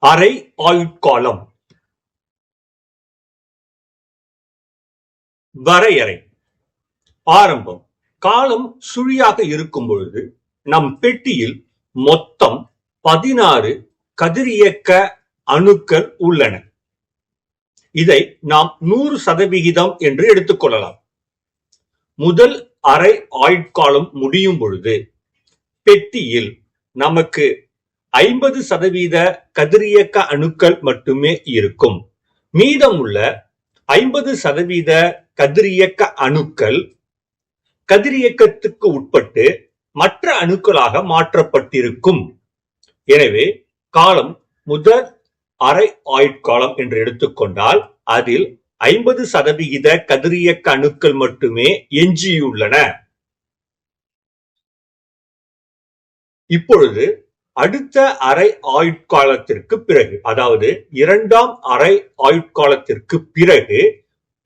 அரை ஆயுட்காலம். வரையறை. ஆரம்பம். காலம் சுழியாக இருக்கும் பொழுது நம் பெட்டியில் மொத்தம் 16 கதிரியக்க அணுக்கள் உள்ளன. இதை நாம் 100% என்று எடுத்துக்கொள்ளலாம். முதல் அரை ஆயுட்காலம் முடியும் பொழுது பெட்டியில் நமக்கு 50% கதிரியக்க அணுக்கள் மட்டுமே இருக்கும். மீதமுள்ள 50% கதிரியக்க அணுக்கள் கதிரியக்கத்துக்கு உட்பட்டு மற்ற அணுக்களாக மாற்றப்பட்டிருக்கும். எனவே காலம் முதல் அரை ஆயுட்காலம் என்று எடுத்துக்கொண்டால் அதில் 50% கதிரியக்க அணுக்கள் மட்டுமே எஞ்சியுள்ளன. இப்பொழுது அடுத்த அரை ஆயுட்காலத்திற்கு பிறகு, அதாவது 2ஆம் அரை ஆயுட்காலத்திற்கு பிறகு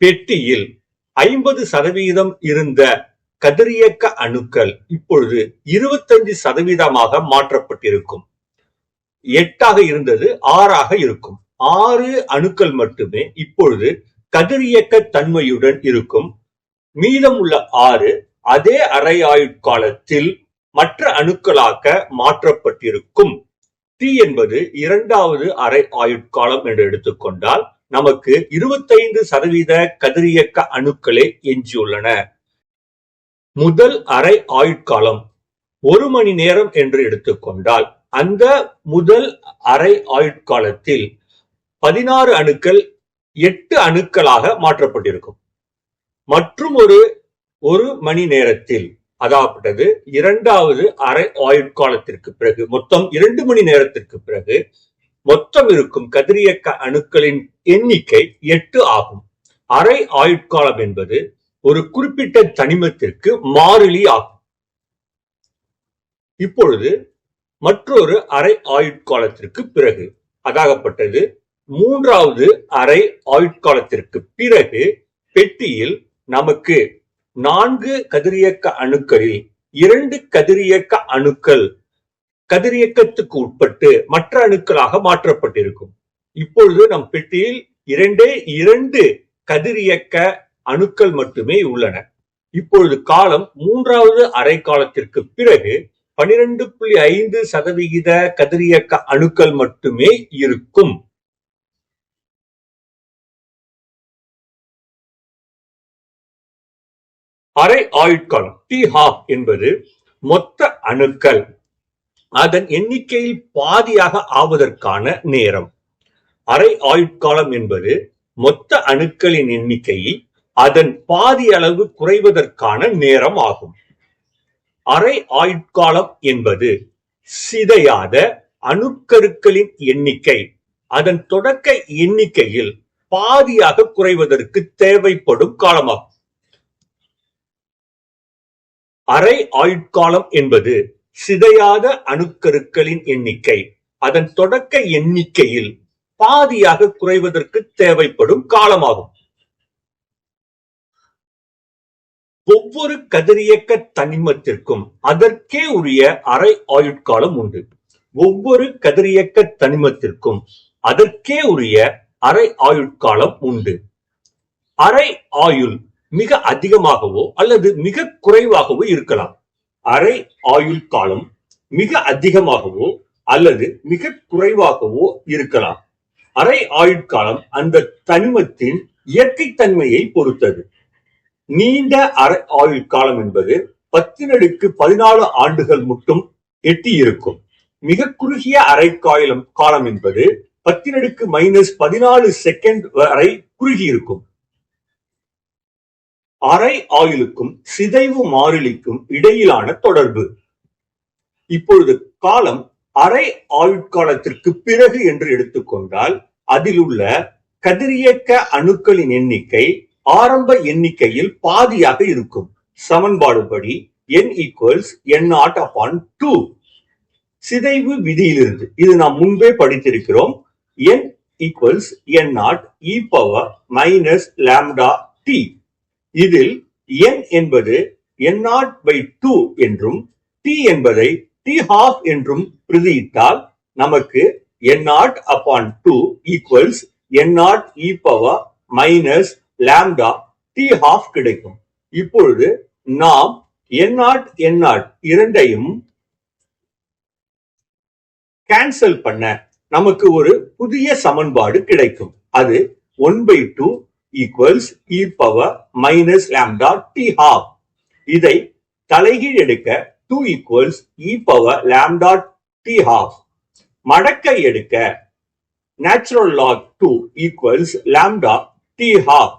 பெட்டியில் 50% இருந்த கதிரியக்க அணுக்கள் இப்பொழுது 25% மாற்றப்பட்டிருக்கும். 8ஆக இருந்தது 6ஆக இருக்கும். 6 அணுக்கள் மட்டுமே இப்பொழுது கதிரியக்க தன்மையுடன் இருக்கும். மீதமுள்ள 6 அதே அரை ஆயுட்காலத்தில் மற்ற அணுக்களாக மாற்றப்பட்டிருக்கும். T என்பது 2வது அரை ஆயுட்காலம் என்று எடுத்துக்கொண்டால் நமக்கு 25% கதிரியக்க அணுக்களே எஞ்சியுள்ளன. முதல் அரை ஆயுட்காலம் 1 மணி நேரம் என்று எடுத்துக்கொண்டால் அந்த முதல் அரை ஆயுட்காலத்தில் 16 அணுக்கள் 8 அணுக்களாக மாற்றப்பட்டிருக்கும். மற்றும் ஒரு மணி நேரத்தில், அதாவது 2வது அரை ஆயுட்காலத்திற்கு பிறகு மொத்தம் 2 மணி நேரத்திற்கு பிறகு மொத்தம் இருக்கும் கதிரியக்க அணுக்களின் எண்ணிக்கை 8 ஆகும். அரை ஆயுட்காலம் என்பது ஒரு குறிப்பிட்ட தனிமத்திற்கு மாறிலி ஆகும். இப்பொழுது மற்றொரு அரை ஆயுட்காலத்திற்கு பிறகு, அதாகப்பட்டது 3வது அரை ஆயுட்காலத்திற்கு பிறகு பெட்டியில் நமக்கு 4 கதிரியக்க அணுக்களில் 2 கதிரியக்க அணுக்கள் கதிரியக்கத்துக்கு உட்பட்டு மற்ற அணுக்களாக மாற்றப்பட்டிருக்கும். இப்பொழுது நம் பெட்டியில் 2 கதிரியக்க அணுக்கள் மட்டுமே உள்ளன. இப்பொழுது காலம் 3வது அரை காலத்திற்கு பிறகு 12.5% கதிரியக்க அணுக்கள் மட்டுமே இருக்கும். அரை ஆயுட்காலம் T½ என்பது மொத்த அணுக்கள் அதன் எண்ணிக்கையில் பாதியாக ஆவதற்கான நேரம். அரை ஆயுட்காலம் என்பது மொத்த அணுக்களின் எண்ணிக்கையில் அதன் பாதி அளவு குறைவதற்கான நேரம் ஆகும். அரை ஆயுட்காலம் என்பது சிதையாத அணுக்கருக்களின் எண்ணிக்கை அதன் தொடக்க எண்ணிக்கையில் பாதியாக குறைவதற்கு தேவைப்படும் காலமாகும். அரை ஆயுட்காலம் என்பது சிதையாத அணுக்கருக்களின் எண்ணிக்கை அதன் தொடக்க எண்ணிக்கையில் பாதியாக குறைவதற்கு தேவைப்படும் காலமாகும். ஒவ்வொரு கதிரியக்க தனிமத்திற்கும் அதற்கே உரிய அரை ஆயுட்காலம் உண்டு. ஒவ்வொரு கதிரியக்க தனிமத்திற்கும் அதற்கே உரிய அரை ஆயுட்காலம் உண்டு. அரை ஆயுள் மிக அதிகமாகவோ அல்லது மிக குறைவாகவோ இருக்கலாம். அரை ஆயுள் காலம் மிக அதிகமாகவோ அல்லது மிக குறைவாகவோ இருக்கலாம். அரை ஆயுட்காலம் அந்த தனிமத்தின் இயற்கை தன்மையை பொறுத்தது. நீண்ட அரை ஆயுள் காலம் என்பது 10⁻14 ஆண்டுகள் மட்டும் எட்டி இருக்கும். மிக குறுகிய அரை காலம் என்பது 10⁻−14 செகண்ட் வரை குறுகி இருக்கும். அரை ஆயுளுக்கும் சிதைவு மாறிலிக்கும் இடையிலான தொடர்பு. இப்பொழுது காலம் அரை ஆயுட்காலத்திற்கு பிறகு என்று எடுத்துக்கொண்டால் அதில் உள்ள கதிரியக்க அணுக்களின் எண்ணிக்கை ஆரம்ப எண்ணிக்கையில் பாதியாக இருக்கும். சமன்பாடுபடி n = n0/2. சிதைவு விதியிலிருந்து இது நாம் முன்பே படித்திருக்கிறோம். n = n0 e⁻λT. இதில் n என்பது n0/2 என்றும் t என்பதை T½ என்றும் பிரதியிட்டால் நமக்கு n0 upon 2 equals n0 e power minus lambda t half கிடைக்கும். இப்பொழுது நாம் n0 இரண்டையும் கேன்சல் பண்ண நமக்கு ஒரு புதிய சமன்பாடு கிடைக்கும். அது 1/2 equals e power minus lambda t half. இதை தலைகீழ் எடுக்க 2 equals e power lambda t half. மடக்கை எடுக்க natural log 2 equals lambda t half.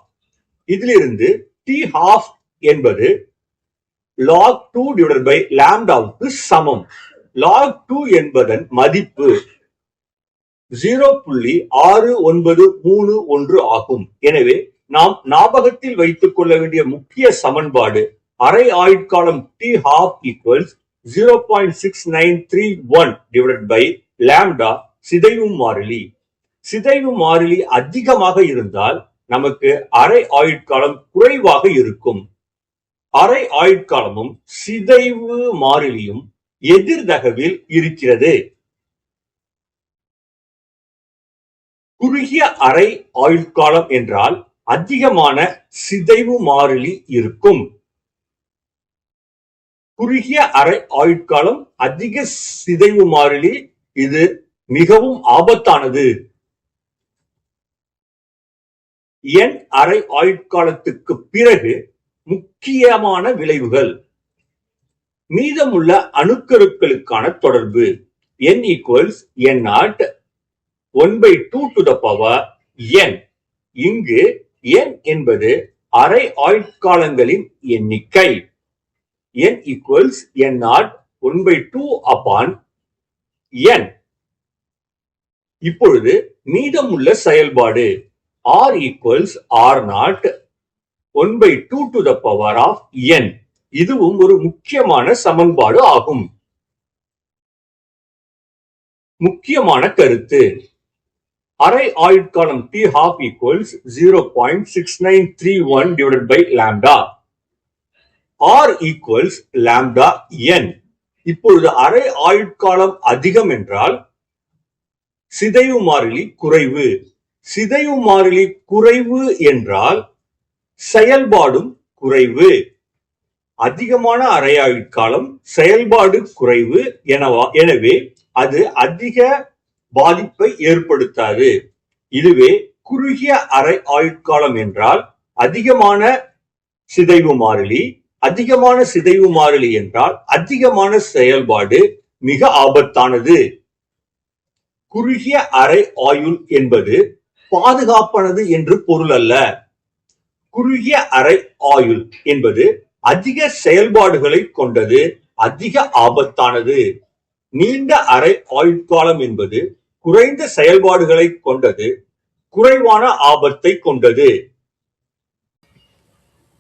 இதிலிருந்து t half என்பது log 2 divided by lambda வுக்கு சமம். log 2 என்பதன் மதிப்பு 0.6931 ஆகும். எனவே நாம் ஞாபகத்தில் வைத்துக் கொள்ள வேண்டிய முக்கிய சமன்பாடு அரை ஆயுட்காலம் t half equals 0.6931 divided by lambda சிதைவு மாறிலி. சிதைவு மாறிலி அதிகமாக இருந்தால் நமக்கு அரை ஆயுட்காலம் குறைவாக இருக்கும். அரை ஆயுட்காலமும் சிதைவு மாறிலியும் எதிர்தகவில் இருக்கிறது. குறுகிய அரை ஆயுட்காலம் என்றால் அதிகமான சிதைவு மாறிலி இருக்கும். குறுகிய அரை ஆயுட்காலம், அதிக சிதைவு மாறிலி, இது மிகவும் ஆபத்தானது. என் அரை ஆயுட்காலத்துக்கு பிறகு முக்கியமான விளைவுகள். மீதமுள்ள அணுக்கருக்களுக்கான தொடர்பு n equals n0 1/2 to the power n. இங்கு n என்பது அரை ஆயுட்காலங்களின் எண்ணிக்கை. n equals n0 1/2 upon n. இப்பொழுது மீதமுள்ள செயல்பாடு r equals r0 1/2 to the power of n. இதுவும் ஒரு முக்கியமான சமன்பாடு ஆகும். முக்கியமான கருத்து, அரை ஆயுட்காலம் t half equals 0.6931 divided by lambda. r equals lambda n. இப்பொழுது அரை ஆயுட்காலம் அதிகம் என்றால் சிதைவு மாறிலி குறைவு. சிதைவு மாறிலி குறைவு என்றால் செயல்பாடும் குறைவு. அதிகமான அரை ஆயுட்காலம், செயல்பாடு குறைவு. எனவே அது அதிக பாதிப்பை ஏற்படுத்தாது. இதுவே குறுகிய அரை ஆயுட்காலம் என்றால் அதிகமான சிதைவு மாறிலி. அதிகமான சிதைவு மாறிலி என்றால் அதிகமான செயல்பாடு, மிக ஆபத்தானது. குறுகிய அரை ஆயுள் என்பது பாதுகாப்பானது என்று பொருள் அல்ல. குறுகிய அரை ஆயுள் என்பது அதிக செயல்பாடுகளை கொண்டது, அதிக ஆபத்தானது. நீண்ட அரை ஆயுட்காலம் என்பது குறைந்த செயல்பாடுகளை கொண்டது, குறைவான ஆபத்தை கொண்டது.